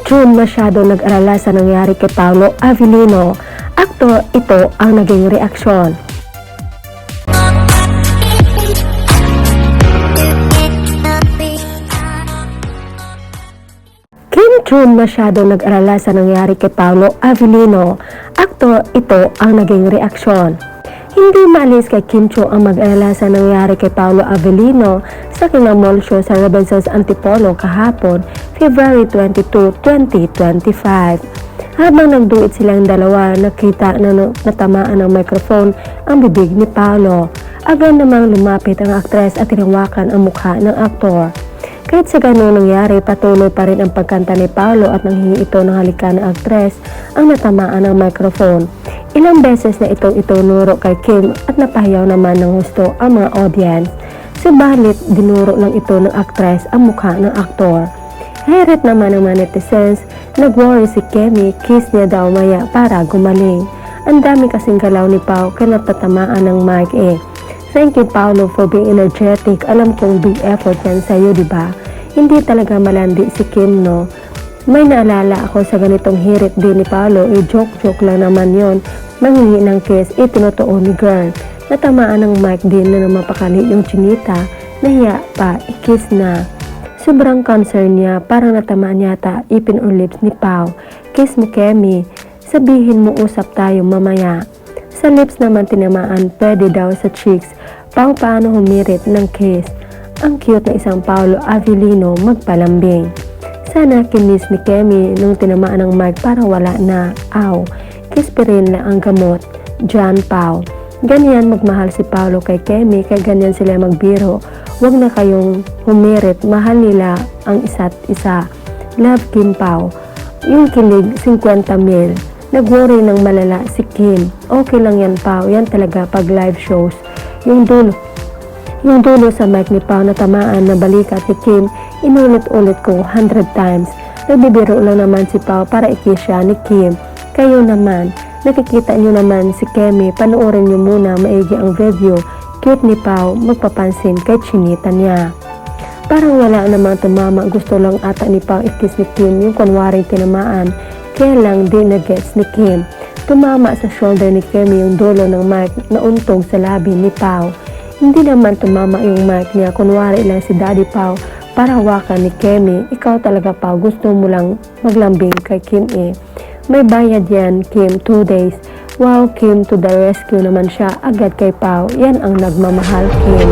June masyado nag-alala sa nangyari kay Paolo Avellino. Aktor, ito ang naging reaksyon. Kim June masyado nag-alala sa nangyari kay Paolo Avellino. Aktor, ito ang naging reaksyon. Hindi maalis kay Kim Cho ang mag-alala sa nangyari kay Paolo Avellino sa kinamall show sa Robinsons Antipolo kahapon, February 22, 2025. Habang nagduit silang dalawa, nakita na natamaan ng microphone ang bibig ni Paolo. Agad namang lumapit ang aktres at tinawakan ang mukha ng aktor. Kahit sa ganun nangyari, patuloy pa rin ang pagkanta ni Paolo at nanghingi ito ng halikan ng aktres ang natamaan ng microphone. Ilang beses na itong itunuro kay Kim at napahiyaw naman ng gusto ang mga audience. Subalit, dinuro lang ito ng aktres ang mukha ng aktor. Heret naman ng mga netizens, nag-worry si Kemi, kiss niya daw maya para gumaling. Ang dami kasing galaw ni Pao kaya natatamaan ng mic eh. Thank you Paolo for being energetic. Alam kong big effort yan sa'yo, diba? Hindi talaga malandi si Kim, no? May naalala ako sa ganitong hirit din ni Paolo, joke-joke lang naman yon. Manghingi ng kiss, tinotoo ni girl. Natamaan ng mic din na mapakali yung chinita, nahiya pa, i-kiss na. Sobrang concern niya, parang natamaan yata, ipin on lips ni Pao. Kiss mo Kemi, sabihin mo usap tayo mamaya. Sa lips naman tinamaan, pwede daw sa cheeks. Pao paano humirit ng kiss. Ang cute na isang Paolo Avellino magpalambing. Sana kinis ni Kemi nung tinamaan ng mic para wala na. Aw, kiss pa rin lang ang gamot. John Pao. Ganyan magmahal si Paolo kay Kemi, kaya ganyan sila magbiro. Huwag na kayong humirit, mahal nila ang isa't isa. Love Kim Pao. Yung kilig, 50 mil. Nag-worry ng malala si Kim. Okay lang yan Pao, yan talaga pag live shows. Yung dulo sa mic ni Pao na tamaan na balikat ni Kim, inulit-ulit ko 100 times. Nagbibiro lang naman si Pao para i-kiss siya ni Kim. Kayo naman, nakikita nyo naman si Kemi, panoorin nyo muna maigi ang video. Cute ni Pao, magpapansin kay chinita niya. Parang wala namang tumama, gusto lang ata ni Pao i-kiss ni Kim yung kunwaring tinamaan. Kaya lang di na-gets ni Kim. Tumama sa shoulder ni Kemi yung dulo ng mic na untog sa labi ni Pao. Hindi naman tumama yung mic niya, kunwari lang si Daddy Pao para hawakan ni Kemi. Ikaw talaga Pao, gusto mo lang maglambing kay Kim eh. May bayad yan Kim, 2 days. Wow, Kim to the rescue naman siya agad kay Pao. Yan ang nagmamahal Kim.